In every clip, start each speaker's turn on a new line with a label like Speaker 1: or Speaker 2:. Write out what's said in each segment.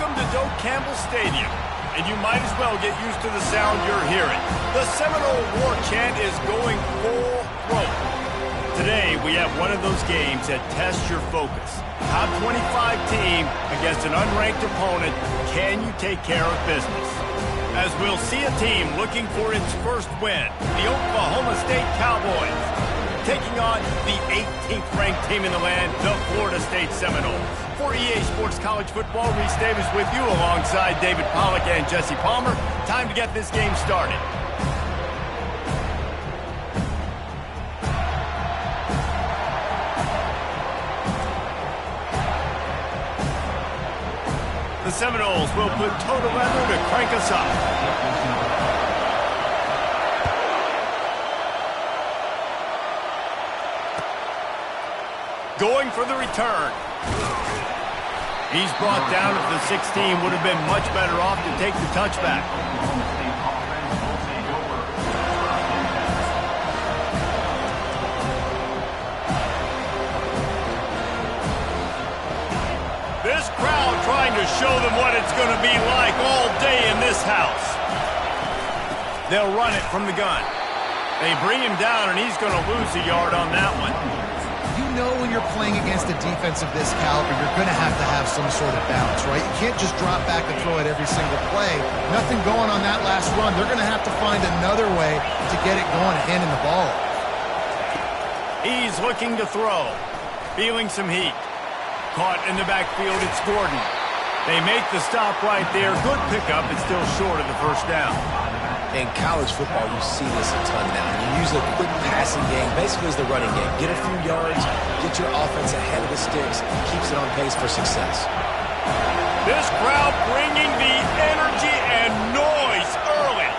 Speaker 1: Welcome to Doak Campbell Stadium, and you might as well get used to the sound you're hearing. The Seminole War Chant is going full throat. Today, we have one of those games that tests your focus. Top 25 team against an unranked opponent. Can you take care of business? As we'll see a team looking for its first win, the Oklahoma State Cowboys, taking on the 18th ranked team in the land, the Florida State Seminoles. For EA Sports College Football, Reese Davis with you alongside David Pollack and Jesse Palmer. Time to get this game started. The Seminoles will put toe to leather to crank us up. Going for the return. He's brought down at the 16. Would have been much better off to take the touchback. This crowd trying to show them what it's going to be like all day in this house. They'll run it from the gun. They bring him down, and he's going to lose a yard on that one.
Speaker 2: You know when you're playing against a defense of this caliber, you're going to have some sort of balance, right? You can't just drop back and throw it every single play. Nothing going on that last run. They're going to have to find another way to get it going, handing the ball.
Speaker 1: He's looking to throw. Feeling some heat. Caught in the backfield, it's Gordon. They make the stop right there. Good pickup. It's still short of the first down.
Speaker 3: In college football, you see this a ton now. You use a quick passing game, basically as the running game. Get a few yards, get your offense ahead of the sticks, keeps it on pace for success.
Speaker 1: This crowd bringing the energy and noise early.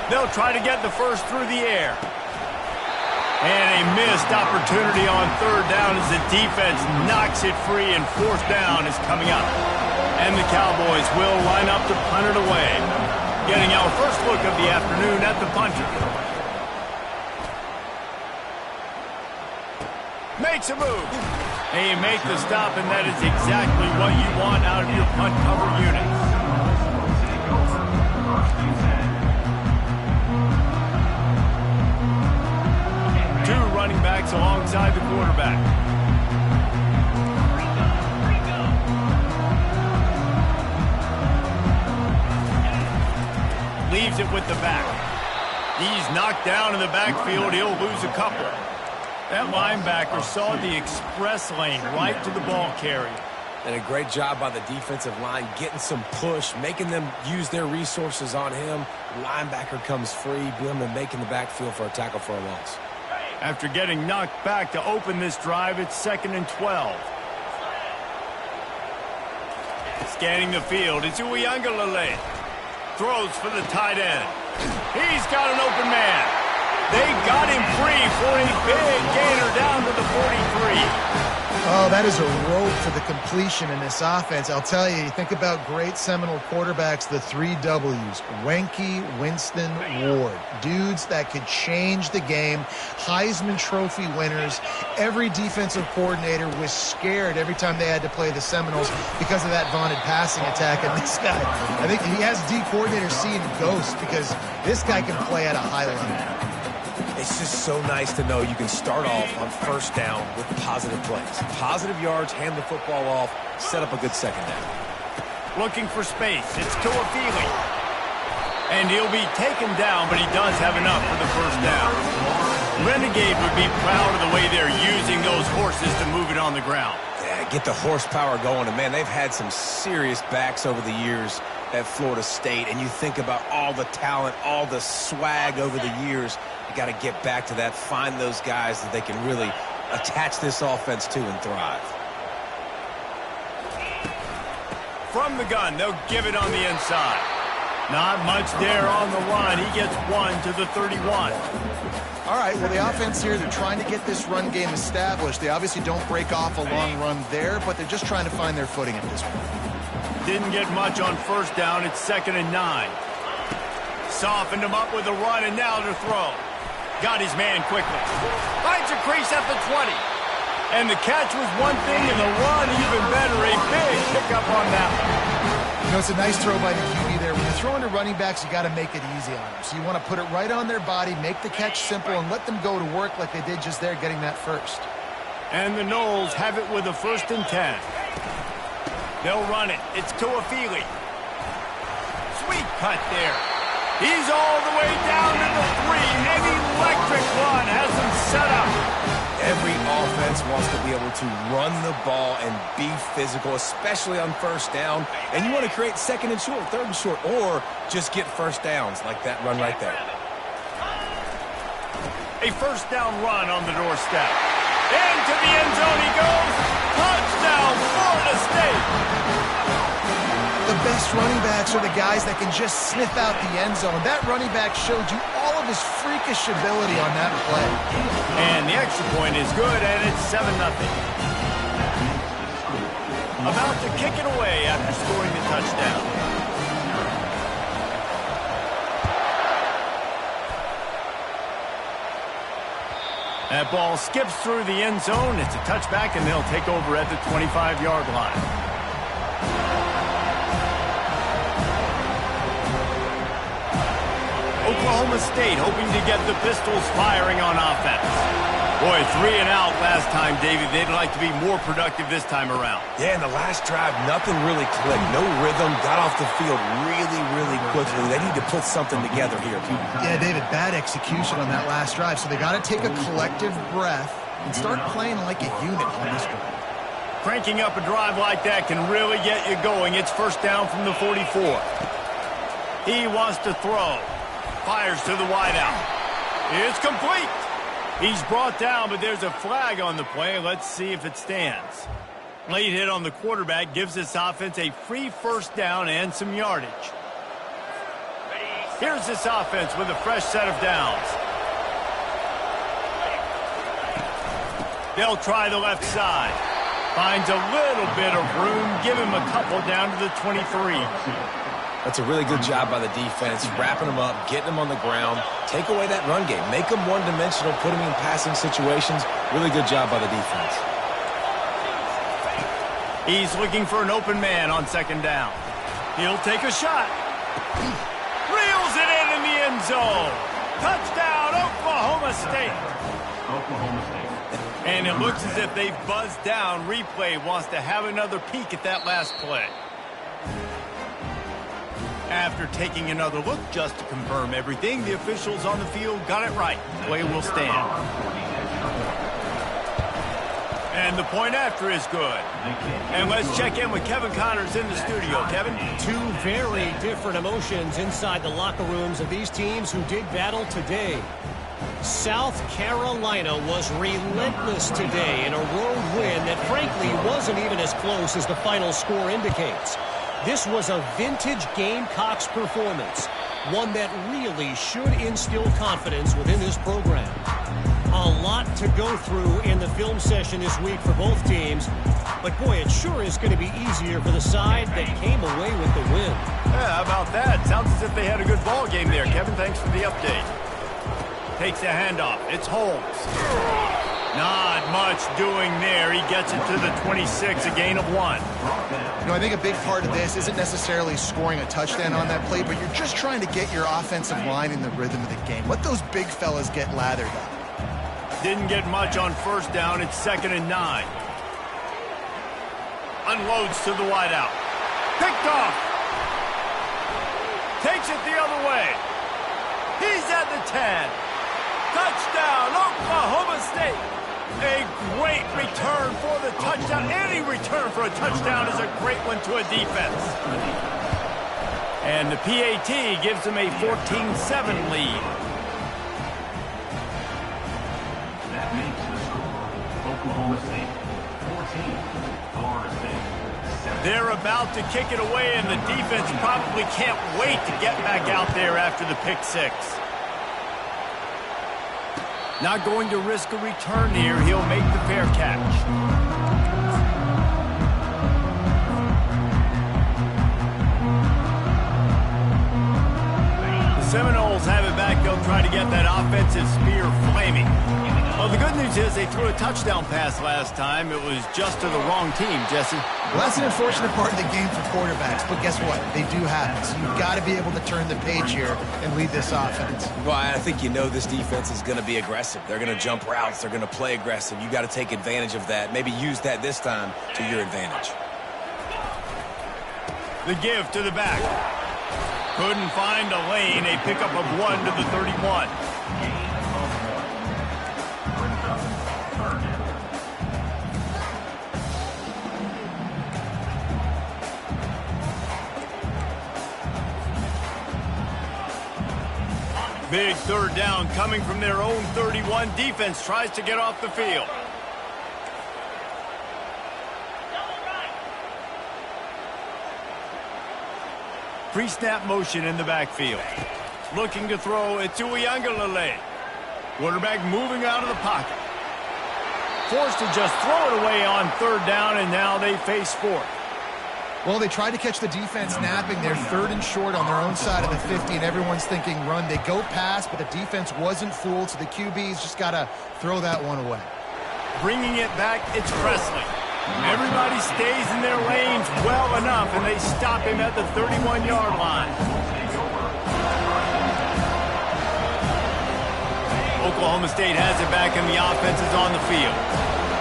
Speaker 1: They'll try to get the first through the air. And a missed opportunity on third down as the defense knocks it free, and fourth down is coming up. And the Cowboys will line up to punt it away. Getting our first look of the afternoon at the punter. Makes a move. And you make the stop, and that is exactly what you want out of your punt cover unit. Running backs alongside the quarterback. Leaves it with the back. He's knocked down in the backfield. He'll lose a couple. That linebacker saw the express lane right to the ball carrier.
Speaker 3: And a great job by the defensive line, getting some push, making them use their resources on him. Linebacker comes free, boom, and making the backfield for a tackle for a loss.
Speaker 1: After getting knocked back to open this drive, it's 2nd and 12. Scanning the field, it's Uiagalelei. Throws for the tight end. He's got an open man. They got him free for a big gainer down to the 43.
Speaker 2: Oh, that is a rope for the completion in this offense. I'll tell you think about great Seminole quarterbacks, the 3 W's. Wenke, Winston, Ward. Dudes that could change the game. Heisman Trophy winners. Every defensive coordinator was scared every time they had to play the Seminoles because of that vaunted passing attack. And this guy, I think he has D coordinator seeing ghosts because this guy can play at a high level.
Speaker 3: It's just so nice to know you can start off on first down with positive plays. Positive yards, hand the football off, set up a good second down.
Speaker 1: Looking for space. It's Tuafili. And he'll be taken down, but he does have enough for the first down. Renegade would be proud of the way they're using those horses to move it on the ground.
Speaker 3: Yeah, get the horsepower going. And, man, they've had some serious backs over the years at Florida State. And you think about all the talent, all the swag over the years. You got to get back to that, find those guys that they can really attach this offense to and thrive.
Speaker 1: From the gun, they'll give it on the inside. Not much there on the run. He gets one to the 31.
Speaker 2: All right, well, the offense here, they're trying to get this run game established. They obviously don't break off a long run there, but they're just trying to find their footing at this point.
Speaker 1: Didn't get much on first down. It's 2nd and 9. Softened him up with a run, and now to throw. Got his man quickly. Finds a crease at the 20. And the catch was one thing, and the run even better. A big pickup on that one.
Speaker 2: You know, it's a nice throw by the QB there. When you're throwing to running backs, you got to make it easy on them. So you want to put it right on their body, make the catch simple, and let them go to work like they did just there, getting that first.
Speaker 1: And the Noles have it with a 1st and 10. They'll run it. It's Tuafili. Sweet cut there. He's all the way down to the 3. An electric run has him set up.
Speaker 3: Every offense wants to be able to run the ball and be physical, especially on 1st down. And you want to create 2nd and short, 3rd and short, or just get 1st downs like that run right there.
Speaker 1: A 1st down run on the doorstep. Into the end zone he goes. Touchdown, Florida State.
Speaker 2: The best running backs are the guys that can just sniff out the end zone. That running back showed you all of his freakish ability on that play.
Speaker 1: And the extra point is good, and it's 7-0. About to kick it away after scoring the touchdown. That ball skips through the end zone. It's a touchback, and they'll take over at the 25-yard line. Oklahoma State hoping to get the Pistols firing on offense. Boy, 3 and out last time, David. They'd like to be more productive this time around.
Speaker 3: Yeah, in the last drive, nothing really clicked. No rhythm. Got off the field really quickly. They need to put something together here.
Speaker 2: Yeah, David, bad execution on that last drive. So they got to take a collective breath and start playing like a unit on this one.
Speaker 1: Cranking up a drive like that can really get you going. It's 1st down from the 44. He wants to throw. Fires to the wideout. It's complete. He's brought down, but there's a flag on the play. Let's see if it stands. Late hit on the quarterback gives this offense a free 1st down and some yardage. Here's this offense with a fresh set of downs. They'll try the left side. Finds a little bit of room. Give him a couple down to the 23.
Speaker 3: That's a really good job by the defense, wrapping them up, getting them on the ground. Take away that run game. Make them one-dimensional, put them in passing situations. Really good job by the defense.
Speaker 1: He's looking for an open man on 2nd down. He'll take a shot. Reels it in the end zone. Touchdown, Oklahoma State. And it looks as if they've buzzed down. Replay wants to have another peek at that last play. After taking another look just to confirm everything, the officials on the field got it right. Play will stand. And the point after is good. And let's check in with Kevin Connors in the studio. Kevin?
Speaker 4: 2 very different emotions inside the locker rooms of these teams who did battle today. South Carolina was relentless today in a road win that frankly wasn't even as close as the final score indicates. This was a vintage Gamecocks performance, one that really should instill confidence within this program. A lot to go through in the film session this week for both teams, but boy, it sure is going to be easier for the side that came away with the win.
Speaker 1: Yeah, how about that? Sounds as if they had a good ball game there. Kevin, thanks for the update. Takes a handoff. It's Holmes. Not much doing there. He gets it to the 26, a gain of 1.
Speaker 2: You know, I think a big part of this isn't necessarily scoring a touchdown on that play, but you're just trying to get your offensive line in the rhythm of the game. Let those big fellas get lathered up.
Speaker 1: Didn't get much on 1st down. It's 2nd and 9. Unloads to the wideout. Picked off. Takes it the other way. He's at the 10. Touchdown, Oklahoma State. A great return for the touchdown. Any return for a touchdown is a great one to a defense. And the PAT gives them a 14-7 lead.
Speaker 5: That makes the score Oklahoma State 14, Florida State 7.
Speaker 1: They're about to kick it away, and the defense probably can't wait to get back out there after the pick 6. Not going to risk a return here. He'll make the fair catch. The Seminoles have it back he'll try to get that offensive spear flaming. Well, the good news is they threw a touchdown pass last time. It was just to the wrong team, Jesse.
Speaker 2: Well, that's an unfortunate part of the game for quarterbacks, but guess what? They do happen. So you've got to be able to turn the page here and lead this offense.
Speaker 3: Well, I think you know this defense is going to be aggressive. They're going to jump routes. They're going to play aggressive. You got to take advantage of that. Maybe use that this time to your advantage.
Speaker 1: The give to the back. Couldn't find a lane. A pickup of 1 to the 31. Big third down coming from their own 31. Defense tries to get off the field. Pre-snap motion in the backfield. Looking to throw it to Uiagalelei. Quarterback moving out of the pocket. Forced to just throw it away on third down, and now they face fourth.
Speaker 2: Well, they tried to catch the defense napping. They're 3rd and short on their own side of the 50, and everyone's thinking run. They go pass, but the defense wasn't fooled, so the QB's just got to throw that one away.
Speaker 1: Bringing it back, it's Presley. Everybody stays in their lanes well enough, and they stop him at the 31-yard line. Oklahoma State has it back, and the offense is on the field.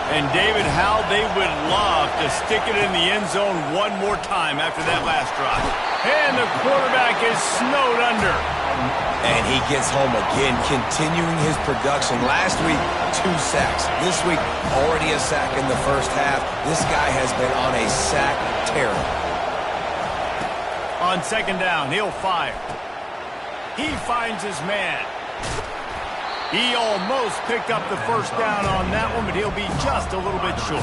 Speaker 1: And David, how they would love to stick it in the end zone one more time after that last drive. And the quarterback is snowed under.
Speaker 3: And he gets home again, continuing his production. Last week, 2 sacks. This week, already a sack in the first half. This guy has been on a sack tear.
Speaker 1: On second down, he'll fire. He finds his man. He almost picked up the first down on that one, but he'll be just a little bit short.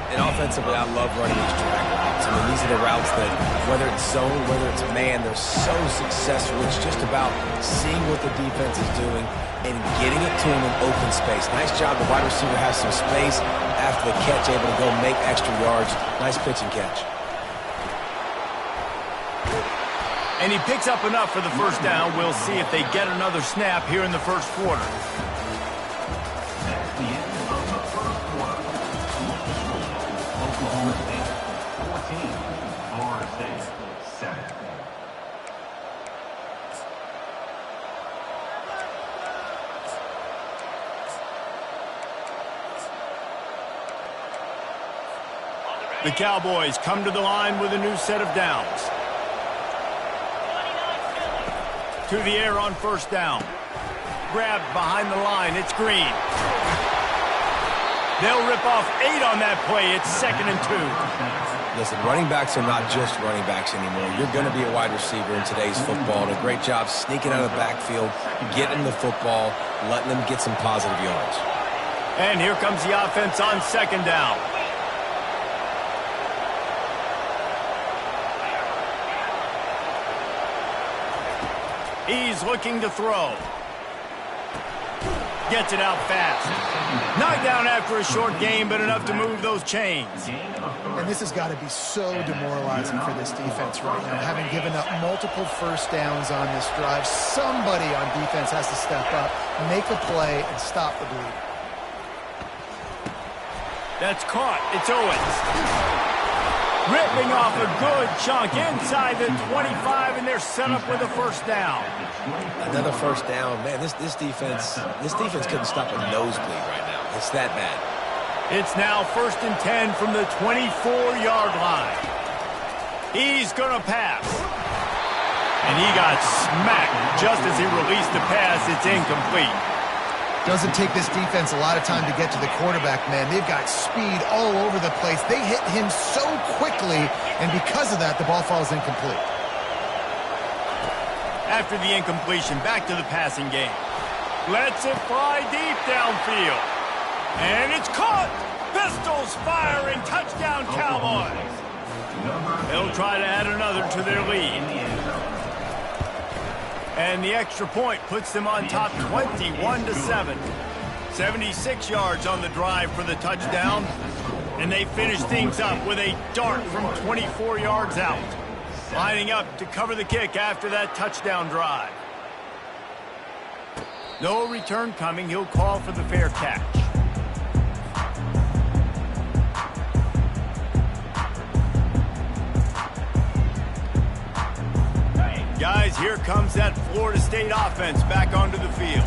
Speaker 3: And offensively, I love running these drag routes. I mean, these are the routes that, whether it's zone, whether it's man, they're so successful. It's just about seeing what the defense is doing and getting it to him in open space. Nice job. The wide receiver has some space after the catch, able to go make extra yards. Nice pitch and catch.
Speaker 1: And he picks up enough for the first down. We'll see if they get another snap here in the first quarter.
Speaker 5: That's the end of the first quarter. Oklahoma State 14, Florida State 7.
Speaker 1: The Cowboys come to the line with a new set of downs. To the air on first down. Grabbed behind the line. It's Green. They'll rip off 8 on that play. It's 2nd and 2.
Speaker 3: Listen, running backs are not just running backs anymore. You're going to be a wide receiver in today's football. And a great job sneaking out of the backfield, getting the football, letting them get some positive yards.
Speaker 1: And here comes the offense on second down. He's looking to throw. Gets it out fast. Knocked down after a short game, but enough to move those chains.
Speaker 2: And this has got to be so demoralizing for this defense right now. Having given up multiple first downs on this drive, somebody on defense has to step up, make a play, and stop the bleed.
Speaker 1: That's caught. It's Owens. Ripping off a good chunk inside the 25, and they're set up with a first down.
Speaker 3: Another first down. Man, this defense couldn't stop a nosebleed right now. It's that bad.
Speaker 1: It's now 1st and 10 from the 24-yard line. He's going to pass. And he got smacked just as he released the pass. It's incomplete.
Speaker 2: Doesn't take this defense a lot of time to get to the quarterback, man. They've got speed all over the place. They hit him so quickly, and because of that, the ball falls incomplete.
Speaker 1: After the incompletion, back to the passing game. Lets it fly deep downfield. And it's caught! Pistols firing, touchdown Cowboys! They'll try to add another to their lead. And the extra point puts them on top 21-7. 76 yards on the drive for the touchdown. And they finish things up with a dart from 24 yards out. Lining up to cover the kick after that touchdown drive. No return coming. He'll call for the fair catch. Guys, here comes that Florida State offense back onto the field.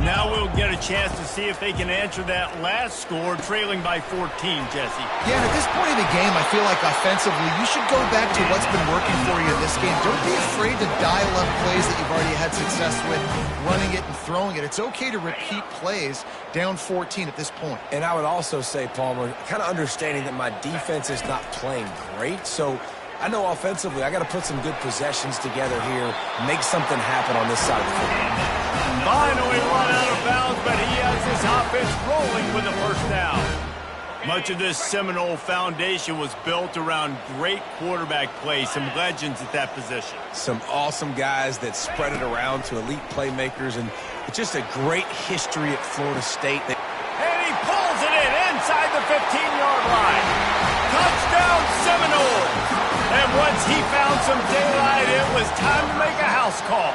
Speaker 1: Now we'll get a chance to see if they can answer that last score, trailing by 14, Jesse.
Speaker 2: Yeah, and at this point in the game, I feel like offensively, you should go back to what's been working for you in this game. Don't be afraid to dial up plays that you've already had success with, running it and throwing it. It's okay to repeat plays down 14 at this point.
Speaker 3: And I would also say, Palmer, kind of understanding that my defense is not playing great, so I know offensively I got to put some good possessions together here, make something happen on this side of the field.
Speaker 1: Finally run out of bounds, but he has his offense rolling with the first down. Much of this Seminole foundation was built around great quarterback play, some legends at that position.
Speaker 3: Some awesome guys that spread it around to elite playmakers, and it's just a great history at Florida State.
Speaker 1: And he pulls it in inside the 15-yard line. Touchdown Seminoles! And once he found some daylight, it was time to make a house call.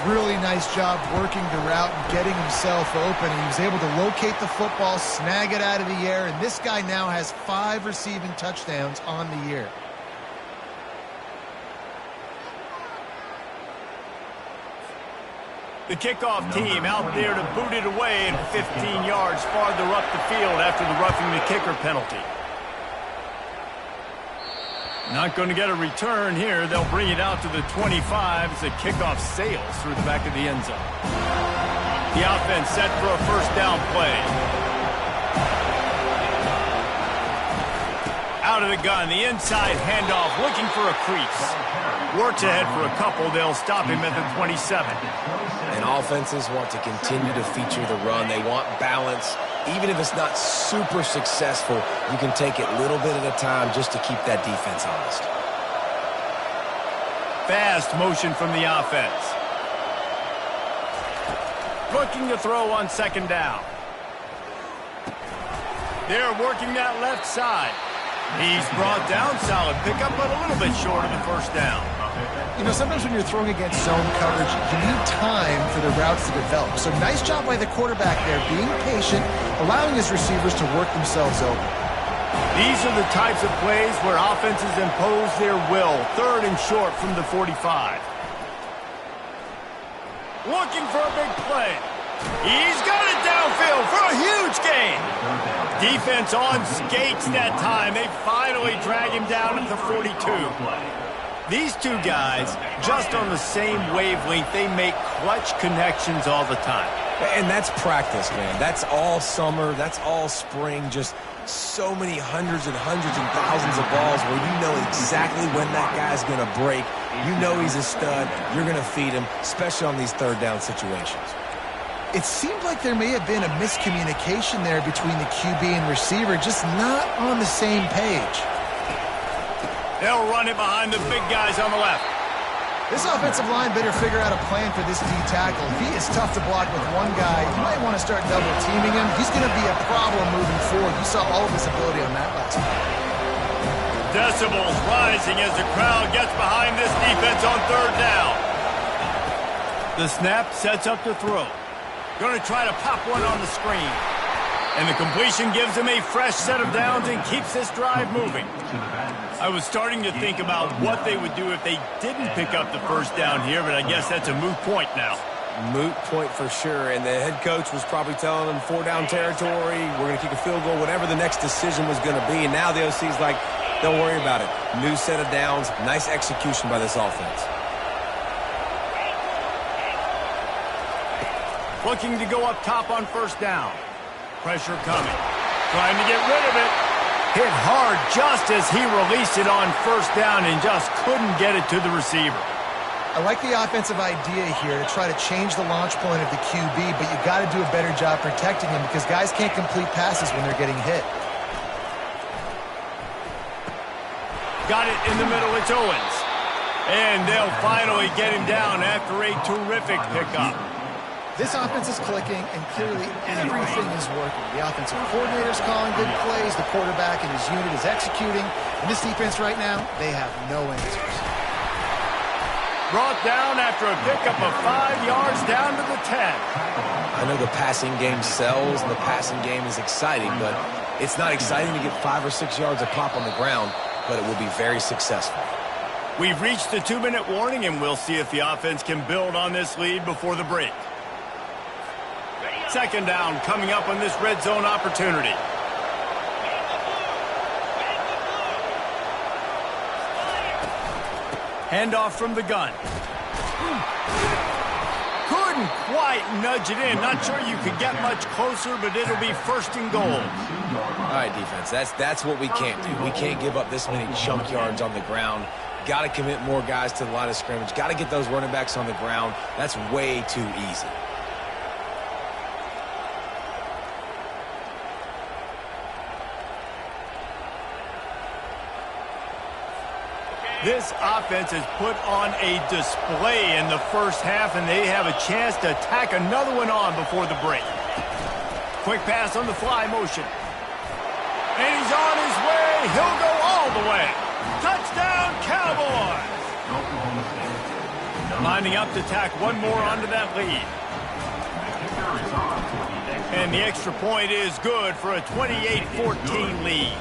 Speaker 2: Really nice job working the route and getting himself open. He was able to locate the football, snag it out of the air, and this guy now has 5 receiving touchdowns on the year.
Speaker 1: The kickoff team out there to boot it away and 15 yards farther up the field after the roughing the kicker penalty. Not going to get a return here. They'll bring it out to the 25 as the kickoff sails through the back of the end zone. The offense set for a first down play. Out of the gun, the inside handoff, looking for a crease. Works ahead for a couple. They'll stop him at the 27.
Speaker 3: And offenses want to continue to feature the run. They want balance. Even if it's not super successful, you can take it little bit at a time just to keep that defense honest.
Speaker 1: Fast motion from the offense. Looking to throw on second down. They're working that left side. He's brought down, solid pickup, but a little bit short of the first down.
Speaker 2: You know, sometimes when you're throwing against zone coverage, you need time for the routes to develop. So nice job by the quarterback there, being patient, allowing his receivers to work themselves open.
Speaker 1: These are the types of plays where offenses impose their will. Third and short from the 45. Looking for a big play. He's got it downfield for a huge gain. Defense on skates that time. They finally drag him down at the 42. These two guys, just on the same wavelength, they make clutch connections all the time.
Speaker 3: And that's practice, man. That's all summer. That's all spring. Just so many hundreds and thousands of balls where you know exactly when that guy's going to break. You know he's a stud. You're going to feed him, especially on these third down situations.
Speaker 2: It seemed like there may have been a miscommunication there between the QB and receiver, just not on the same page.
Speaker 1: They'll run it behind the big guys on the left.
Speaker 2: This offensive line better figure out a plan for this D tackle. He is tough to block with one guy. You might want to start double teaming him. He's going to be a problem moving forward. You saw all of his ability on that last one.
Speaker 1: Decibels rising as the crowd gets behind this defense on third down. The snap sets up the throw. Going to try to pop one on the screen. And the completion gives him a fresh set of downs and keeps this drive moving. I was starting to think about what they would do if they didn't pick up the first down here, but I guess that's a moot point now.
Speaker 3: Moot point for sure, and the head coach was probably telling them 4-down territory, we're going to kick a field goal, whatever the next decision was going to be, and now the OC's like, don't worry about it. New set of downs, nice execution by this offense.
Speaker 1: Looking to go up top on first down. Pressure coming. Trying to get rid of it. Hit hard just as he released it on first down and just couldn't get it to the receiver.
Speaker 2: I like the offensive idea here to try to change the launch point of the QB, but you got to do a better job protecting him because guys can't complete passes when they're getting hit.
Speaker 1: Got it in the middle. It's Owens. And they'll finally get him down after a terrific pickup.
Speaker 2: This offense is clicking, and clearly everything is working. The offensive coordinator's calling good plays, the quarterback and his unit is executing, and this defense right now, they have no answers.
Speaker 1: Brought down after a pickup of 5 yards down to the 10.
Speaker 3: I know the passing game sells and the passing game is exciting, but it's not exciting to get 5 or 6 yards a pop on the ground, but it will be very successful.
Speaker 1: We've reached the 2-minute warning, and we'll see if the offense can build on this lead before the break. Second down coming up on this red zone opportunity. Handoff from the gun. Couldn't quite nudge it in. Not sure you could get much closer, but it'll be first and goal.
Speaker 3: All right, defense, that's what we can't do. We can't give up this many chunk yards on the ground. Got to commit more guys to the line of scrimmage. Got to get those running backs on the ground. That's way too easy.
Speaker 1: This offense has put on a display in the first half, and they have a chance to tack another one on before the break. Quick pass on the fly motion. And he's on his way. He'll go all the way. Touchdown, Cowboys! Lining up to tack one more onto that lead. And the extra point is good for a 28-14 lead.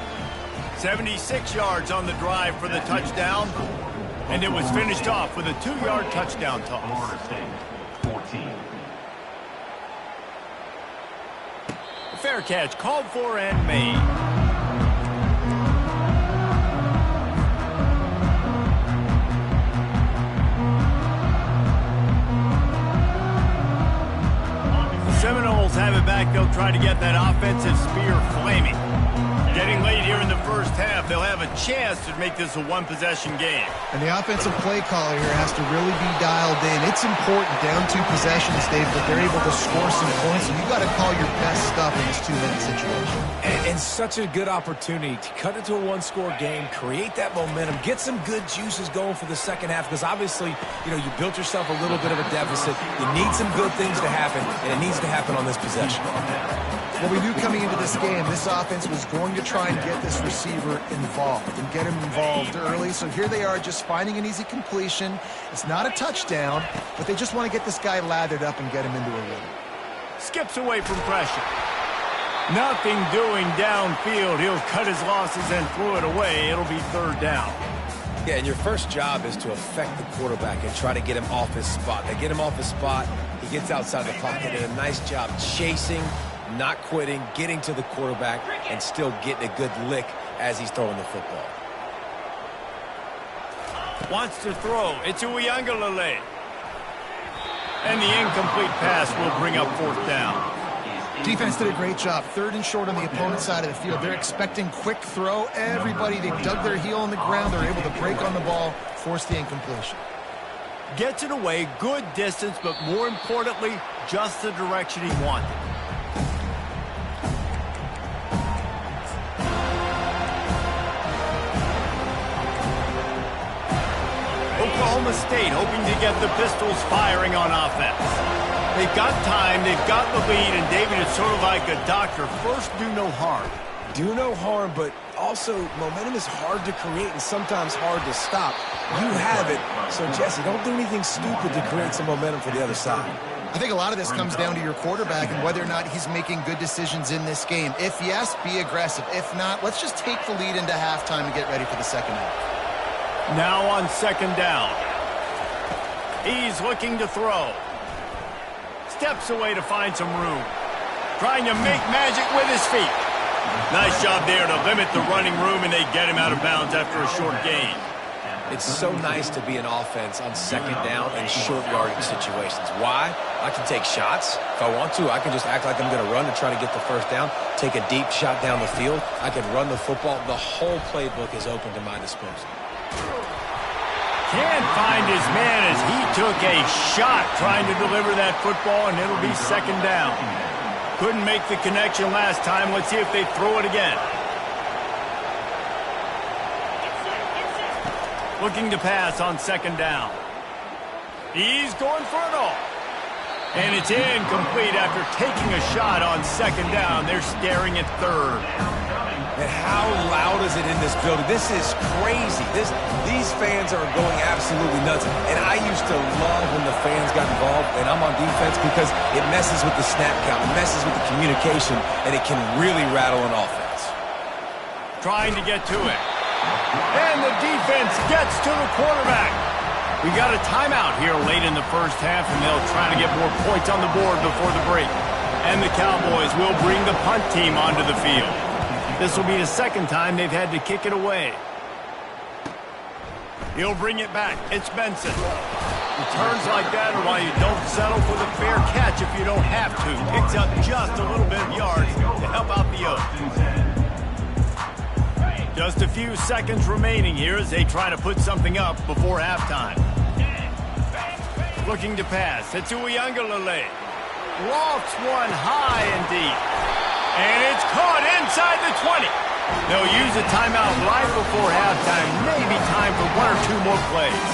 Speaker 1: 76 yards on the drive for the touchdown, and it was finished off with a 2-yard touchdown toss.
Speaker 5: 14.
Speaker 1: Fair catch called for and made. The Seminoles have it back. They'll try to get that offensive spear flaming. Getting late here in the first half, they'll have a chance to make this a one-possession game.
Speaker 2: And the offensive play caller here has to really be dialed in. It's important down 2 possessions, Dave, that they're able to score some points. And you've got to call your best stuff in this 2-minute situation.
Speaker 3: And such a good opportunity to cut into a 1-score game, create that momentum, get some good juices going for the second half, because obviously, you built yourself a little bit of a deficit. You need some good things to happen, and it needs to happen on this possession.
Speaker 2: Well, we knew coming into this game, this offense was going to try and get this receiver involved and get him involved early. So here they are just finding an easy completion. It's not a touchdown, but they just want to get this guy lathered up and get him into a rhythm.
Speaker 1: Skips away from pressure. Nothing doing downfield. He'll cut his losses and throw it away. It'll be third down.
Speaker 3: Yeah, and your first job is to affect the quarterback and try to get him off his spot. They get him off his spot. He gets outside the pocket. Did a nice job chasing, not quitting, getting to the quarterback, and still getting a good lick as he's throwing the football.
Speaker 1: Wants to throw. It's Uiagalelei. And the incomplete pass will bring up fourth down.
Speaker 2: Defense did a great job. 3rd and short on the opponent's side of the field. They're expecting quick throw. Everybody, they dug their heel on the ground. They're able to break on the ball, force the incompletion.
Speaker 1: Gets it away, good distance, but more importantly, just the direction he wanted. Oklahoma State hoping to get the Pistols firing on offense. They've got time, they've got the lead, and David, it's sort of like a doctor. First, do no harm.
Speaker 3: Do no harm, but also momentum is hard to create and sometimes hard to stop. You have it, so Jesse, don't do anything stupid to create some momentum for the other side.
Speaker 2: I think a lot of this comes down to your quarterback and whether or not he's making good decisions in this game. If yes, be aggressive. If not, let's just take the lead into halftime and get ready for the second half.
Speaker 1: Now on second down. He's looking to throw. Steps away to find some room. Trying to make magic with his feet. Nice job there to limit the running room, and they get him out of bounds after a short gain.
Speaker 3: It's so nice to be an offense on second down in short yardage situations. Why? I can take shots. If I want to, I can just act like I'm going to run to try to get the first down, take a deep shot down the field. I can run the football. The whole playbook is open to my disposal.
Speaker 1: Can't find his man as he took a shot trying to deliver that football, and it'll be second down. Couldn't make the connection last time. Let's see if they throw it again. Looking to pass on second down. He's going for it all. And it's incomplete after taking a shot on second down. They're staring at third.
Speaker 3: And how loud is it in this building? This is crazy. These fans are going absolutely nuts. And I used to love when the fans got involved, and I'm on defense because it messes with the snap count, it messes with the communication, and it can really rattle an offense.
Speaker 1: Trying to get to it. And the defense gets to the quarterback. We got a timeout here late in the first half, and they'll try to get more points on the board before the break. And the Cowboys will bring the punt team onto the field. This will be the second time they've had to kick it away. He'll bring it back. It's Benson. Returns like that are why you don't settle for the fair catch if you don't have to. Picks up just a little bit of yards to help out the Oaks. Just a few seconds remaining here as they try to put something up before halftime. Looking to pass. It's Uiagalelei. Lofts one high and deep. And it's caught inside the 20. They'll use a timeout right before halftime. Maybe time for one or two more plays.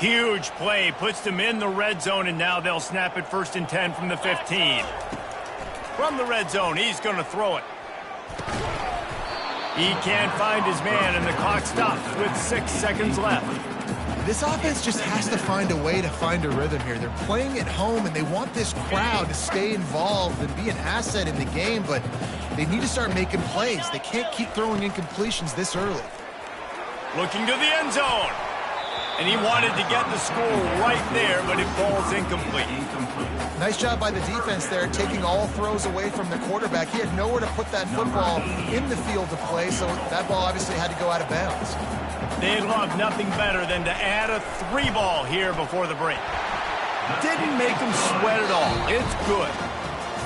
Speaker 1: Huge play. Puts them in the red zone, and now they'll snap it 1st and 10 from the 15. From the red zone, he's going to throw it. He can't find his man, and the clock stops with 6 seconds left.
Speaker 2: This offense just has to find a way to find a rhythm here. They're playing at home, and they want this crowd to stay involved and be an asset in the game, but they need to start making plays. They can't keep throwing incompletions this early.
Speaker 1: Looking to the end zone. And he wanted to get the score right there, but it falls incomplete.
Speaker 2: Nice job by the defense there, taking all throws away from the quarterback. He had nowhere to put that football in the field to play, so that ball obviously had to go out of bounds.
Speaker 1: They'd love nothing better than to add a 3-ball here before the break. Didn't make them sweat at all. It's good.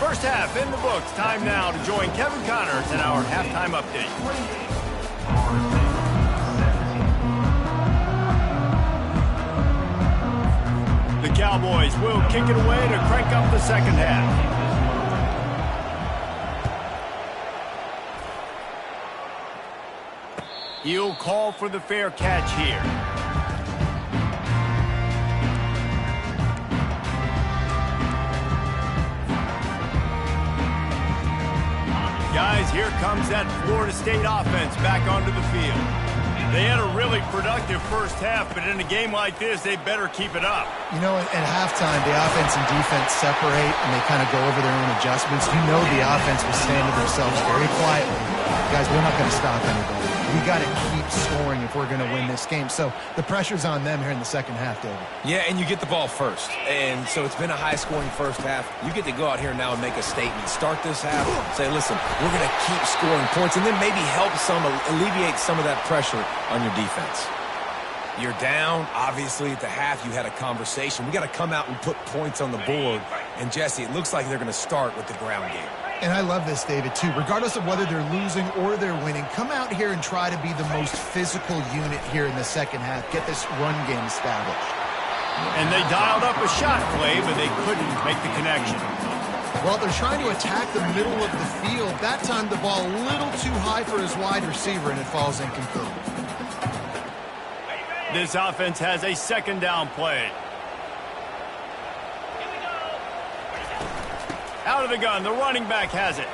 Speaker 1: First half in the books. Time now to join Kevin Connors in our halftime update. The Cowboys will kick it away to crank up the second half. He'll call for the fair catch here. Guys, here comes that Florida State offense back onto the field. They had a really productive first half, but in a game like this, they better keep it up.
Speaker 2: You know, at halftime, the offense and defense separate, and they kind of go over their own adjustments. You know the offense will stand to themselves very quietly. Guys, we're not going to stop anybody. We got to keep scoring if we're going to win this game. So the pressure's on them here in the second half, David.
Speaker 3: Yeah, and you get the ball first. And so it's been a high-scoring first half. You get to go out here now and make a statement. Start this half, say, listen, we're going to keep scoring points, and then maybe help alleviate some of that pressure on your defense. You're down. Obviously, at the half, you had a conversation. We got to come out and put points on the board. And, Jesse, it looks like they're going to start with the ground game.
Speaker 2: And I love this, David, too. Regardless of whether they're losing or they're winning, come out here and try to be the most physical unit here in the second half. Get this run game established.
Speaker 1: And they dialed up a shot play, but they couldn't make the connection.
Speaker 2: Well, they're trying to attack the middle of the field. That time, the ball a little too high for his wide receiver, and it falls incomplete.
Speaker 1: This offense has a second down play. Out of the gun, the running back has it.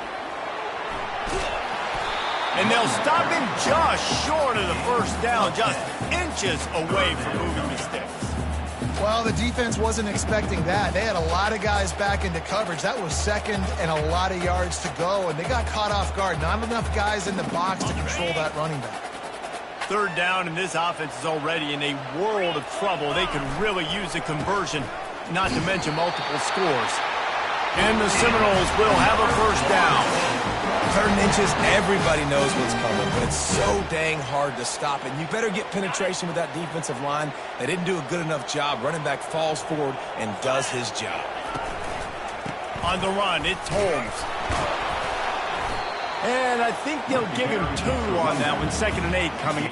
Speaker 1: And they'll stop him just short of the first down, just inches away from moving the sticks.
Speaker 2: Well, the defense wasn't expecting that. They had a lot of guys back into coverage. That was second and a lot of yards to go, and they got caught off guard. Not enough guys in the box to control that running back.
Speaker 1: Third down, and this offense is already in a world of trouble. They could really use a conversion, not to mention multiple scores. And the Seminoles will have a first down.
Speaker 3: 3rd inches, everybody knows what's coming, but it's so dang hard to stop it. And you better get penetration with that defensive line. They didn't do a good enough job. Running back falls forward and does his job.
Speaker 1: On the run, it's Holmes. And I think they'll give him 2 on that one. 2nd and 8 coming.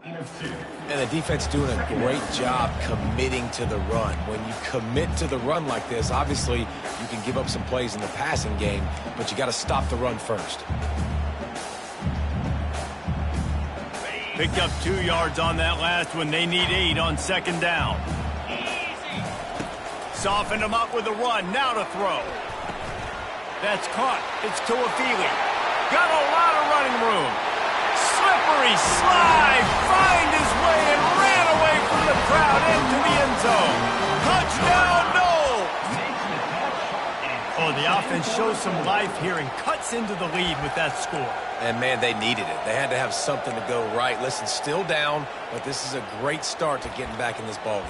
Speaker 3: And the defense doing a great job committing to the run. When you commit to the run like this, obviously you can give up some plays in the passing game, but you got to stop the run first.
Speaker 1: Picked up 2 yards on that last one. They need 8 on second down. Softened them up with a run. Now to throw. That's caught. It's Tuafili. Got a lot of running room. Slippery slide. Find his way and ran away from the crowd into the end zone. Touchdown, no! Oh, the offense shows some life here and cuts into the lead with that score.
Speaker 3: And, man, they needed it. They had to have something to go right. Listen, still down, but this is a great start to getting back in this ballgame.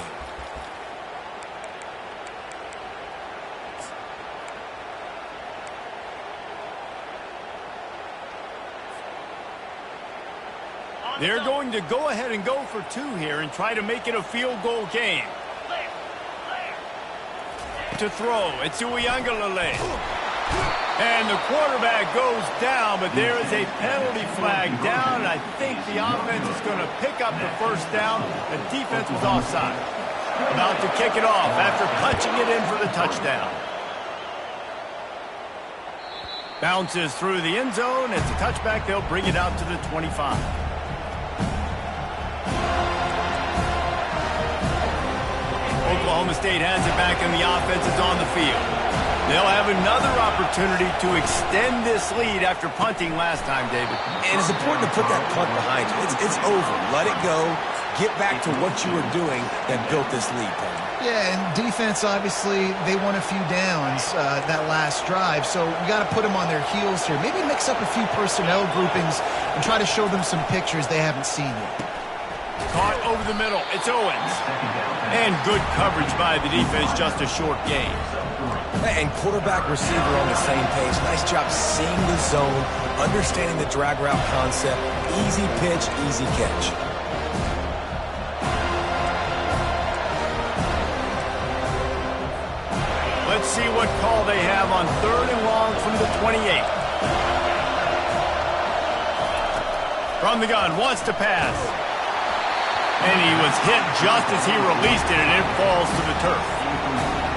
Speaker 1: They're going to go ahead and go for 2 here and try to make it a field goal game. To throw, it's Uiagalelei. And the quarterback goes down, but there is a penalty flag down, and I think the offense is going to pick up the first down. The defense was offside. About to kick it off after punching it in for the touchdown. Bounces through the end zone. It's a touchback. They'll bring it out to the 25. Oklahoma State has it back, and the offense is on the field. They'll have another opportunity to extend this lead after punting last time, David.
Speaker 3: And it's important to put that punt behind you. It's over. Let it go. Get back to what you were doing that built this lead, Paul.
Speaker 2: Yeah, and defense, obviously, they won a few downs that last drive, so we got to put them on their heels here. Maybe mix up a few personnel groupings and try to show them some pictures they haven't seen yet.
Speaker 1: Caught over the middle. It's Owens. And good coverage by the defense, just a short gain.
Speaker 3: And quarterback, receiver on the same page. Nice job seeing the zone, understanding the drag route concept. Easy pitch, easy catch.
Speaker 1: Let's see what call they have on 3rd and long from the 28. From the gun, wants to pass. And he was hit just as he released it, and it falls to the turf.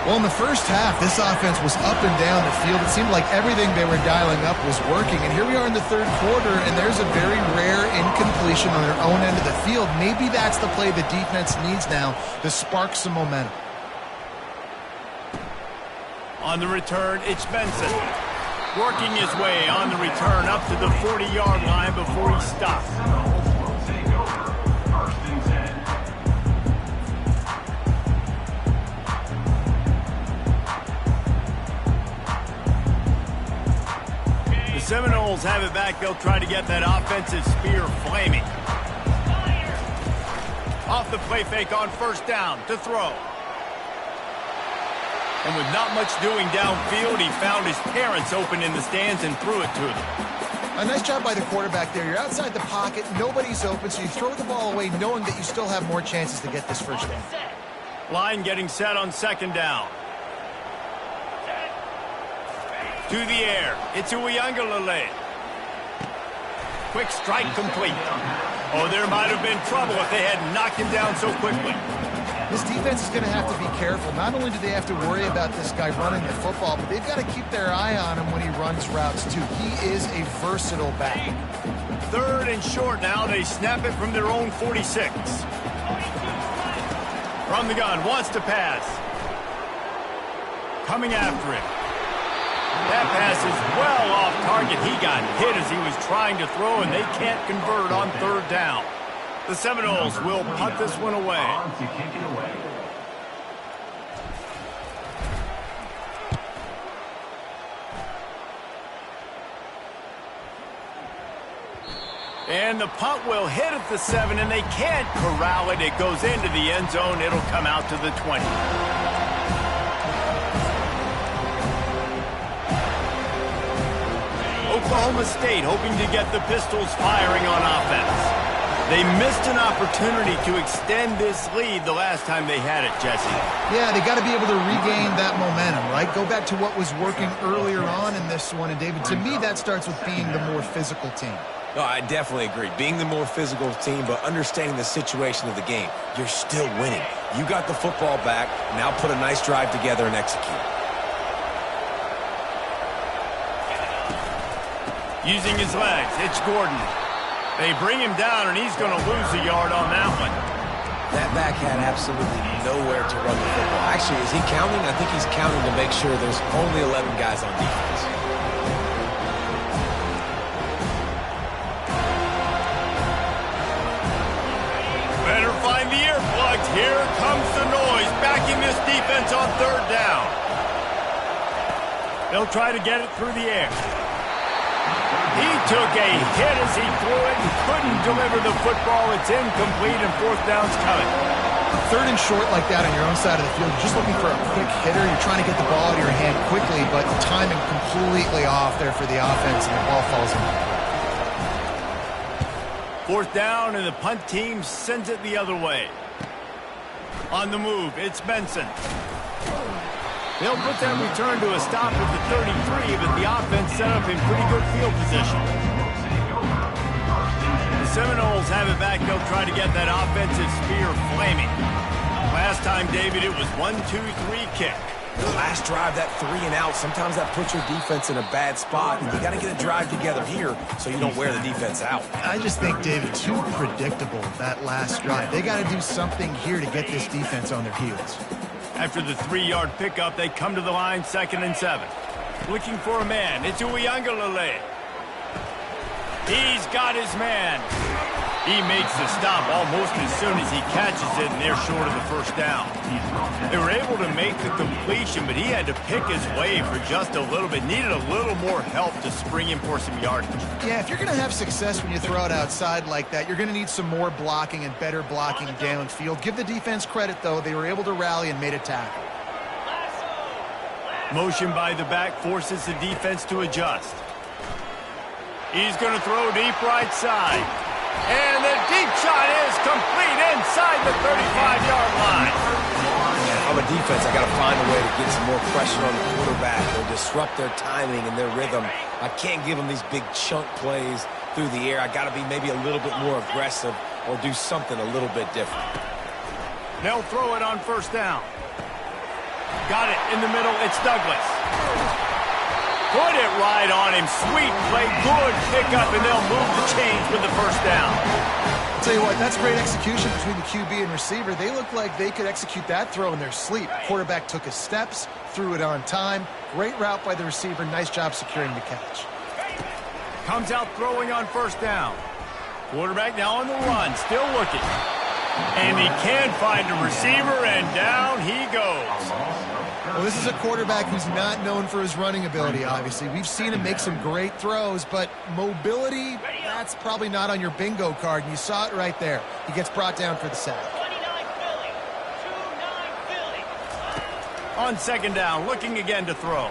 Speaker 2: Well, in the first half, this offense was up and down the field. It seemed like everything they were dialing up was working. And here we are in the 3rd quarter, and there's a very rare incompletion on their own end of the field. Maybe that's the play the defense needs now to spark some momentum.
Speaker 1: On the return, it's Benson. Working his way on the return up to the 40-yard line before he stops. Seminoles have it back. They'll try to get that offensive spear flaming. Off the play fake on 1st down to throw. And with not much doing downfield, he found his parents open in the stands and threw it to them.
Speaker 2: A nice job by the quarterback there. You're outside the pocket. Nobody's open, so you throw the ball away knowing that you still have more chances to get this first down.
Speaker 1: Line getting set on 2nd down. To the air. It's Uiagalelei. Quick strike complete. Oh, there might have been trouble if they had knocked him down so quickly.
Speaker 2: This defense is going to have to be careful. Not only do they have to worry about this guy running the football, but they've got to keep their eye on him when he runs routes, too. He is a versatile back.
Speaker 1: 3rd and short now. They snap it from their own 46. From the gun. Wants to pass. Coming after it. That pass is well off target. He got hit as he was trying to throw, and they can't convert on 3rd down. The Seminoles will punt this one away. And the punt will hit at the 7, and they can't corral it. It goes into the end zone. It'll come out to the 20. Oklahoma State hoping to get the Pistols firing on offense. They missed an opportunity to extend this lead the last time they had it, Jesse.
Speaker 2: Yeah, they got to be able to regain that momentum, right? Go back to what was working earlier on in this one. And, David, to me, that starts with being the more physical team.
Speaker 3: No, I definitely agree. Being the more physical team, but understanding the situation of the game, you're still winning. You got the football back. Now put a nice drive together and execute.
Speaker 1: Using his legs, it's Gordon. They bring him down, and he's going to lose a yard on that one.
Speaker 3: That back had absolutely nowhere to run the football. Actually, is he counting? I think he's counting to make sure there's only 11 guys on defense.
Speaker 1: Better find the earplugs. Here comes the noise, backing this defense on third down. They'll try to get it through the air. He took a hit as he threw it and couldn't deliver the football. It's incomplete, and fourth down's coming.
Speaker 2: Third and short like that on your own side of the field, you're just looking for a quick hitter. You're trying to get the ball out of your hand quickly, but timing completely off there for the offense, and the ball falls in.
Speaker 1: Fourth down, and the punt team sends it the other way. On the move, it's Benson. They'll put that return to a stop at the 33, but the offense set up in pretty good field position. The Seminoles have it back. They'll try to get that offensive spear flaming. Last time, David, it was 1-2-3 kick.
Speaker 3: The last drive, that 3 and out, sometimes that puts your defense in a bad spot, and you got to get a drive together here so you don't wear the defense out.
Speaker 2: I just think, David, too predictable, that last drive. They got to do something here to get this defense on their heels.
Speaker 1: After the 3-yard pickup, they come to the line, 2nd and 7. Looking for a man. It's Uiagalelei. He's got his man. He makes the stop almost as soon as he catches it, and they're short of the first down. They were able to make the completion, but he had to pick his way for just a little bit. Needed a little more help to spring him for some yardage.
Speaker 2: Yeah, if you're going to have success when you throw it outside like that, you're going to need some more blocking and better blocking downfield. Give the defense credit, though. They were able to rally and made a tackle.
Speaker 1: Motion by the back forces the defense to adjust. He's going to throw deep right side. And the deep shot is complete inside the 35-yard line.
Speaker 3: If I'm a defense, I got to find a way to get some more pressure on the quarterback or disrupt their timing and their rhythm. I can't give them these big chunk plays through the air. I got to be maybe a little bit more aggressive or do something a little bit different.
Speaker 1: They'll throw it on first down. Got it in the middle. It's Douglas. Put it right on him. Sweet play. Good pickup, and they'll move the chains with the first down.
Speaker 2: I'll tell you what, that's great execution between the QB and receiver. They look like they could execute that throw in their sleep. Quarterback took his steps, threw it on time. Great route by the receiver. Nice job securing the catch.
Speaker 1: Comes out throwing on first down. Quarterback now on the run. Still looking. And he can find a receiver, and down he goes.
Speaker 2: Well, this is a quarterback who's not known for his running ability, obviously. We've seen him make some great throws, but mobility, that's probably not on your bingo card, and you saw it right there. He gets brought down for the sack.
Speaker 1: On second down, looking again to throw.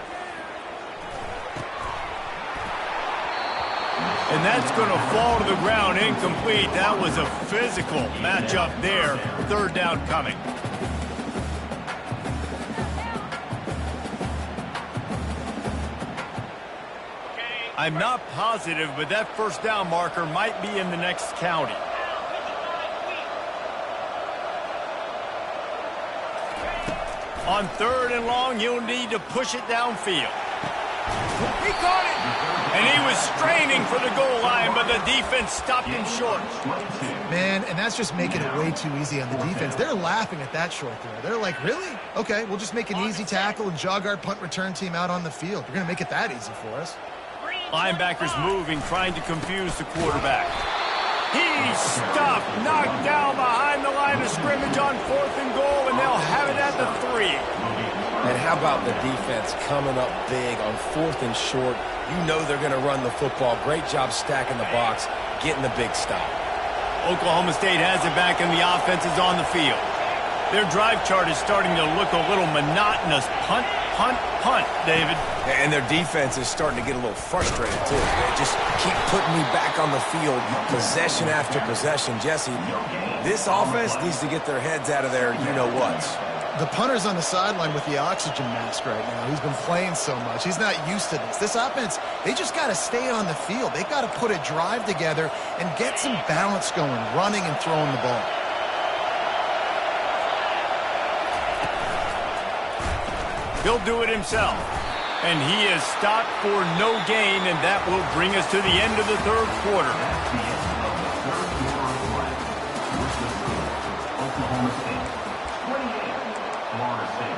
Speaker 1: And that's going to fall to the ground incomplete. That was a physical matchup there. Third down coming. I'm not positive, but that first down marker might be in the next county. On third and long, you'll need to push it downfield. He caught it! And he was straining for the goal line, but the defense stopped him short.
Speaker 2: Man, and that's just making it way too easy on the defense. They're laughing at that short throw. They're like, really? Okay, we'll just make an easy tackle and jog our punt return team out on the field. You're going to make it that easy for us.
Speaker 1: Linebackers moving, trying to confuse the quarterback. He's stopped, knocked down behind the line of scrimmage on fourth and goal, and they'll have it at the 3.
Speaker 3: And how about the defense coming up big on fourth and short? You know they're going to run the football. Great job stacking the box, getting the big stop.
Speaker 1: Oklahoma State has it back, and the offense is on the field. Their drive chart is starting to look a little monotonous. Punt, punt, punt, David.
Speaker 3: And their defense is starting to get a little frustrated, too. They just keep putting me back on the field, possession after possession. Jesse, this offense needs to get their heads out of their you-know-whats.
Speaker 2: The punter's on the sideline with the oxygen mask right now. He's been playing so much. He's not used to this. This offense, they just got to stay on the field. They got to put a drive together and get some balance going, running and throwing the ball.
Speaker 1: He'll do it himself. And he is stopped for no gain, and that will bring us to the end of the third quarter.
Speaker 5: That's the end of the third quarter of play. Oklahoma State 28, Florida State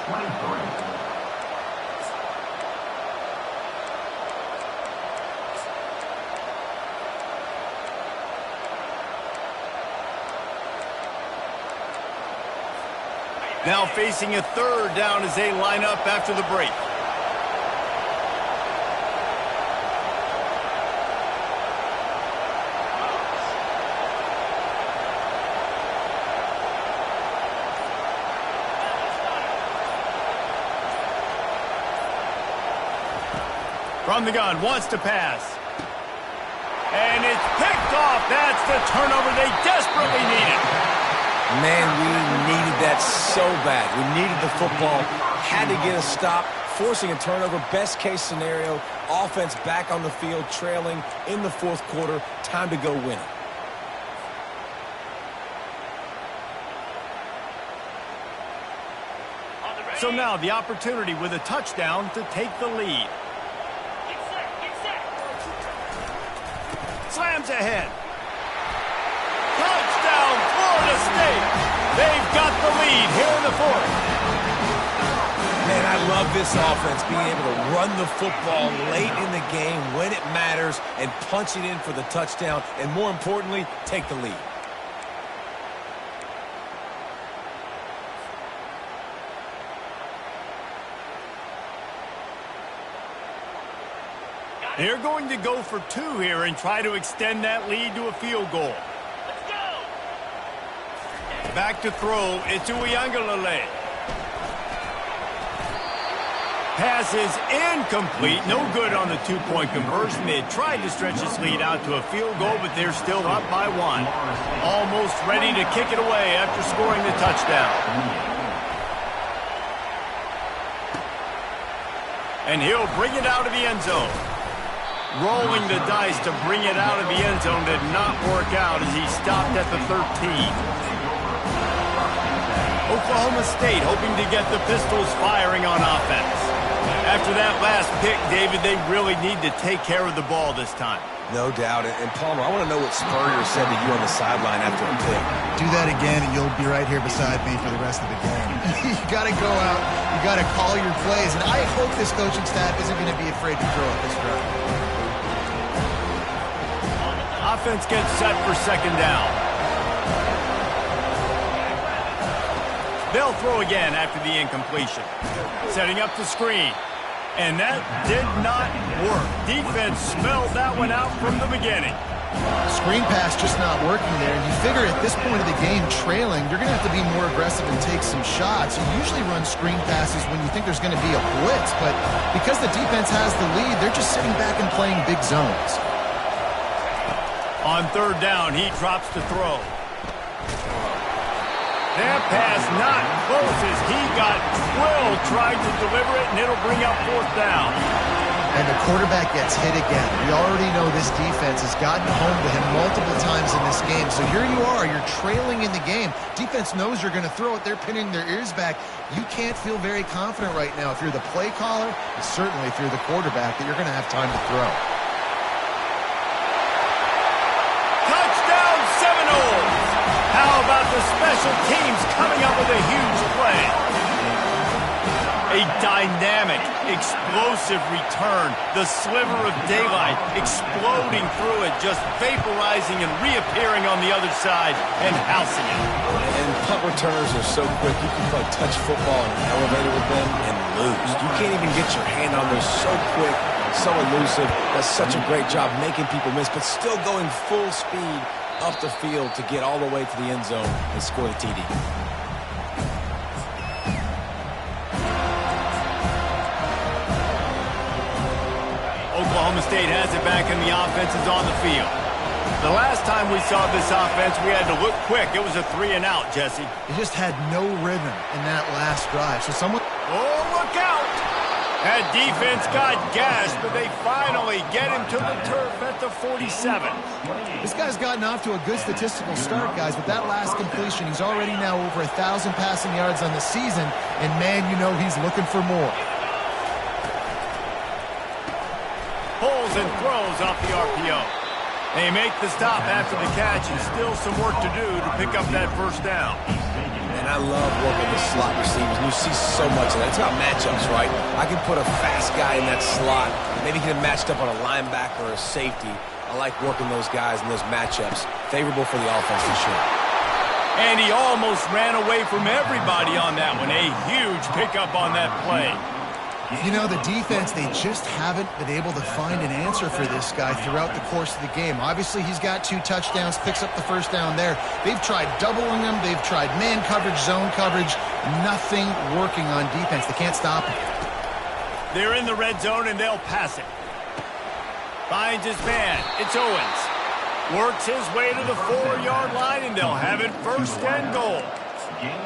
Speaker 5: 23.
Speaker 1: Now facing a third down as they line up after the break. From the gun, wants to pass. And it's picked off. That's the turnover they desperately needed.
Speaker 3: Man, we needed that so bad. We needed the football. Had to get a stop. Forcing a turnover. Best case scenario. Offense back on the field, trailing in the fourth quarter. Time to go win it.
Speaker 1: So now the opportunity with a touchdown to take the lead. Slams ahead. Touchdown, Florida State. They've got the lead here in the fourth.
Speaker 3: Man, I love this offense, being able to run the football late in the game when it matters and punch it in for the touchdown, and more importantly, take the lead.
Speaker 1: They're going to go for two here and try to extend that lead to a field goal.
Speaker 6: Let's go.
Speaker 1: Back to throw. It's Uiagalelei. Pass is incomplete. No good on the two-point conversion. They tried to stretch this lead out to a field goal, but they're still up by one. Almost ready to kick it away after scoring the touchdown. And he'll bring it out of the end zone. Rolling the dice to bring it out of the end zone did not work out as he stopped at the 13. Oklahoma State hoping to get the Pistols firing on offense. After that last pick, David, they really need to take care of the ball this time.
Speaker 3: No doubt. And Palmer, I want to know what Spurrier said to you on the sideline after a pick.
Speaker 2: Do that again, and you'll be right here beside me for the rest of the game. You got to go out. You got to call your plays. And I hope this coaching staff isn't going to be afraid to throw at this drive.
Speaker 1: Offense gets set for second down. They'll throw again after the incompletion. Setting up the screen. And that did not work. Defense smelled that one out from the beginning.
Speaker 2: Screen pass just not working there. And you figure at this point of the game, trailing, you're going to have to be more aggressive and take some shots. You usually run screen passes when you think there's going to be a blitz. But because the defense has the lead, they're just sitting back and playing big zones.
Speaker 1: On third down, he drops to throw. That pass not close as he got drilled trying to deliver it, and it'll bring up fourth down.
Speaker 2: And the quarterback gets hit again. We already know this defense has gotten home to him multiple times in this game. So here you are, you're trailing in the game. Defense knows you're going to throw it. They're pinning their ears back. You can't feel very confident right now if you're the play caller, and certainly if you're the quarterback, that you're going to have time to throw.
Speaker 1: How about the special teams coming up with a huge play? A dynamic, explosive return. The sliver of daylight exploding through it, just vaporizing and reappearing on the other side and housing it.
Speaker 3: And punt returners are so quick. You can play touch football in an elevator with them and lose. You can't even get your hand on those. So quick, so elusive. Does such a great job making people miss, but still going full speed up the field to get all the way to the end zone and score the TD. Oklahoma
Speaker 1: State has it back and the offense is on the field. The last time we saw this offense, we had to look quick. It was a 3-and-out, Jesse.
Speaker 2: They just had no rhythm in that last drive. So someone...
Speaker 1: Oh, look out! That defense got gashed, but they finally get him to the turf at the 47.
Speaker 2: This guy's gotten off to a good statistical start, guys. With that last completion, he's already now over 1,000 passing yards on the season. And, man, you know he's looking for more.
Speaker 1: Pulls and throws off the RPO. They make the stop after the catch, and still some work to do to pick up that first down.
Speaker 3: And I love working the slot receivers. You see so much of that. It's about matchups, right? I can put a fast guy in that slot, maybe get him matched up on a linebacker or a safety. I like working those guys in those matchups. Favorable for the offense for sure.
Speaker 1: And he almost ran away from everybody on that one. A huge pickup on that play.
Speaker 2: You know, the defense, they just haven't been able to find an answer for this guy throughout the course of the game. Obviously, he's got 2 touchdowns, picks up the first down there. They've tried doubling him. They've tried man coverage, zone coverage. Nothing working on defense. They can't stop him.
Speaker 1: They're in the red zone, and they'll pass it. Finds his man. It's Owens. Works his way to the 4-yard line, and they'll have it first and goal.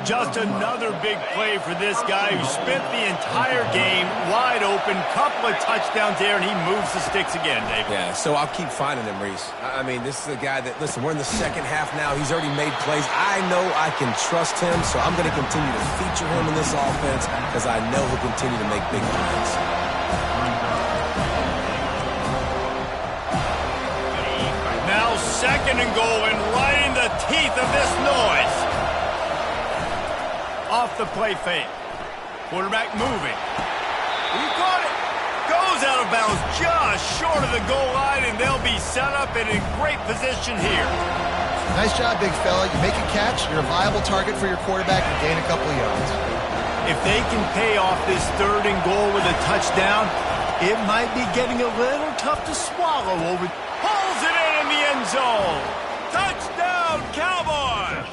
Speaker 1: Just another big play for this guy who spent the entire game wide open. Couple of touchdowns there, and he moves the sticks again, David.
Speaker 3: Yeah, so I'll keep finding him, Reese. I mean, this is a guy that, listen, we're in the second half now. He's already made plays. I know I can trust him, so I'm going to continue to feature him in this offense because I know he'll continue to make big plays.
Speaker 1: Now second and goal, and right in the teeth of this noise. Off the play fake. Quarterback moving. He caught it. Goes out of bounds just short of the goal line, and they'll be set up and in great position here.
Speaker 2: Nice job, big fella. You make a catch, you're a viable target for your quarterback, and gain a couple of yards.
Speaker 1: If they can pay off this third and goal with a touchdown, it might be getting a little tough to swallow over. Pulls it in the end zone. Touchdown, Cowboys!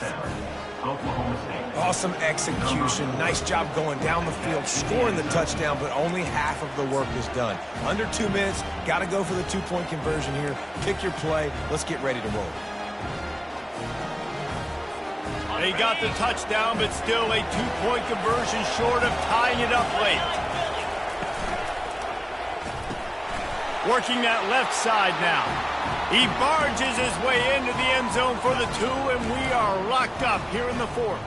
Speaker 5: Oklahoma State.
Speaker 3: Awesome execution. Nice job going down the field, scoring the touchdown, but only half of the work is done. Under 2 minutes, got to go for the 2-point conversion here. Pick your play. Let's get ready to roll.
Speaker 1: They got the touchdown, but still a 2-point conversion short of tying it up late. Working that left side now. He barges his way into the end zone for the 2, and we are locked up here in the 4th.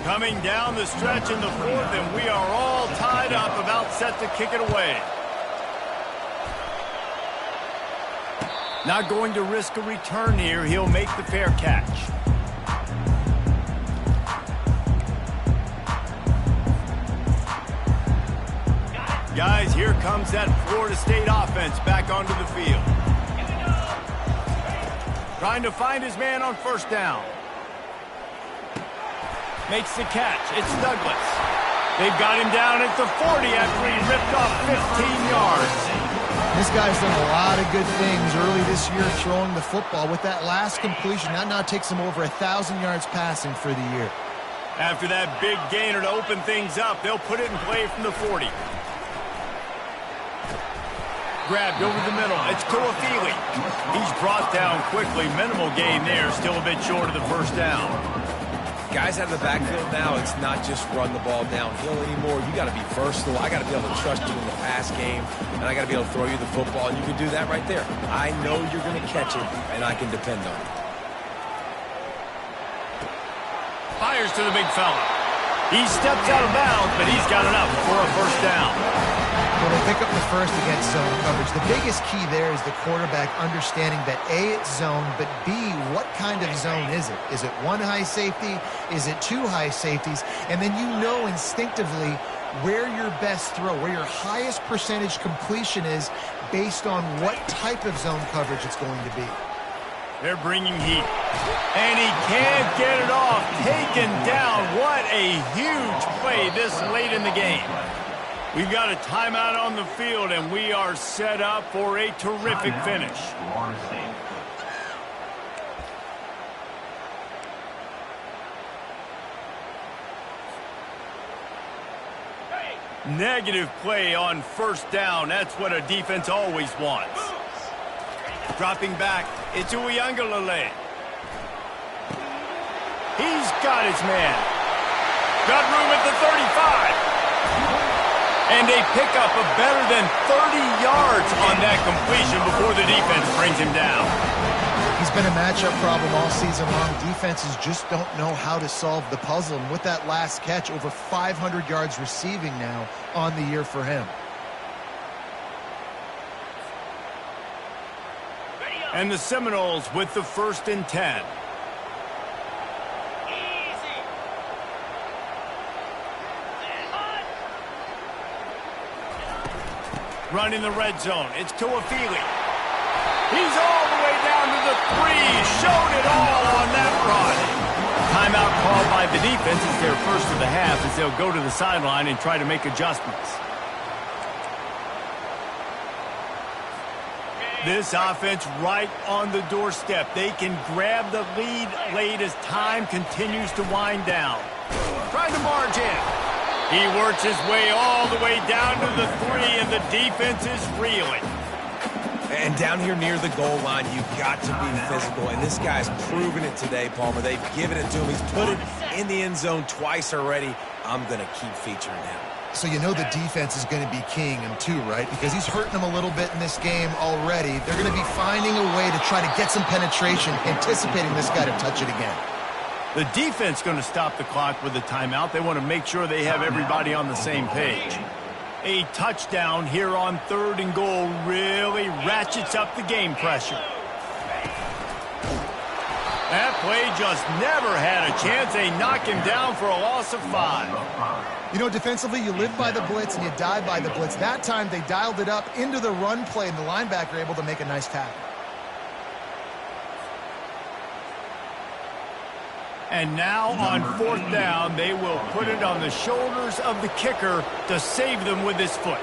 Speaker 1: Coming down the stretch in the 4th, and we are all tied up, about set to kick it away. Not going to risk a return here. He'll make the fair catch. Guys, here comes that Florida State offense back onto the field. Trying to find his man on first down. Makes the catch. It's Douglas. They've got him down at the 40 after he ripped off 15 yards.
Speaker 2: This guy's done a lot of good things early this year throwing the football. With that last completion, that now takes him over 1,000 yards passing for the year.
Speaker 1: After that big gainer to open things up, they'll put it in play from the 40. Grabbed over the middle. It's Toafili. He's brought down quickly. Minimal gain there. Still a bit short of the first down.
Speaker 3: Guys out of the backfield now, it's not just run the ball downhill anymore. You got to be versatile. I got to be able to trust you in the pass game, and I got to be able to throw you the football, and you can do that right there. I know you're going to catch it, and I can depend on it.
Speaker 1: Fires to the big fella. He steps out of bounds, but he's got enough for a first down.
Speaker 2: Well, they pick up the first against zone coverage. The biggest key there is the quarterback understanding that A, it's zone, but B, what kind of zone is it? Is it 1 high safety? Is it 2 high safeties? And then you know instinctively where your best throw, where your highest percentage completion is based on what type of zone coverage it's going to be.
Speaker 1: They're bringing heat. And he can't get it off. Taken down. What a huge play this late in the game. We've got a timeout on the field, and we are set up for a terrific finish. Negative play on first down. That's what a defense always wants. Dropping back, it's Uiagalelei. He's got his man. Got room at the 35. And a pickup of better than 30 yards on that completion before the defense brings him down.
Speaker 2: He's been a matchup problem all season long. Defenses just don't know how to solve the puzzle. And with that last catch, over 500 yards receiving now on the year for him.
Speaker 1: And the Seminoles with the 1st and 10. Running the red zone. It's Tuafili. He's all the way down to the 3. Showed it all on that run. Timeout called by the defense is their first of the half as they'll go to the sideline and try to make adjustments. This offense right on the doorstep. They can grab the lead late as time continues to wind down. Trying to barge in. He works his way all the way down to the 3, and the defense is reeling.
Speaker 3: And down here near the goal line, you've got to be physical. And this guy's proven it today, Palmer. They've given it to him. He's put it in the end zone twice already. I'm going to keep featuring him.
Speaker 2: So you know the defense is going to be keying him too, right? Because he's hurting them a little bit in this game already. They're going to be finding a way to try to get some penetration, anticipating this guy to touch it again.
Speaker 1: The defense going to stop the clock with a timeout. They want to make sure they have everybody on the same page. A touchdown here on 3rd and goal really ratchets up the game pressure. That play just never had a chance. They knock him down for a loss of 5.
Speaker 2: You know, defensively, you live by the blitz and you die by the blitz. That time, they dialed it up into the run play, and the linebacker able to make a nice tackle.
Speaker 1: And now on 4th down, they will put it on the shoulders of the kicker to save them with his foot.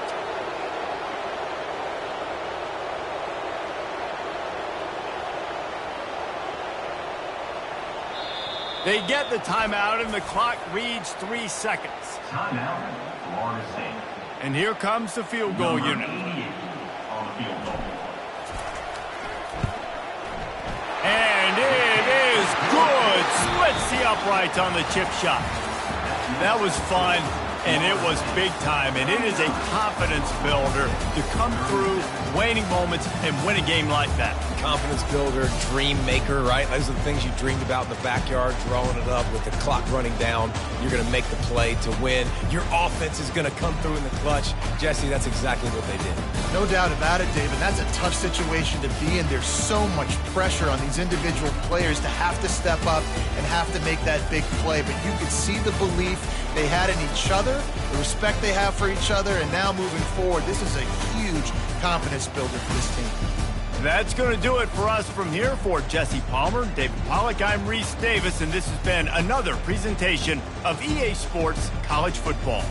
Speaker 1: They get the timeout, and the clock reads 3 seconds.
Speaker 5: Timeout, Florida State.
Speaker 1: And here comes the field goal unit.
Speaker 5: On the field goal.
Speaker 1: And it is good. Splits the uprights on the chip shot. That was fun, and it was big time. And it is a confidence builder to come through waning moments and win a game like that.
Speaker 3: Confidence builder, dream maker, right? Those are the things you dreamed about in the backyard, drawing it up with the clock running down. You're going to make the play to win. Your offense is going to come through in the clutch. Jesse, that's exactly what they did.
Speaker 2: No doubt about it, David. That's a tough situation to be in. There's so much pressure on these individual players to have to step up and have to make that big play. But you could see the belief they had in each other, the respect they have for each other, and now moving forward, this is a huge confidence builder for this team.
Speaker 1: That's going to do it for us from here. For Jesse Palmer, David Pollack, I'm Reese Davis, and this has been another presentation of EA Sports College Football.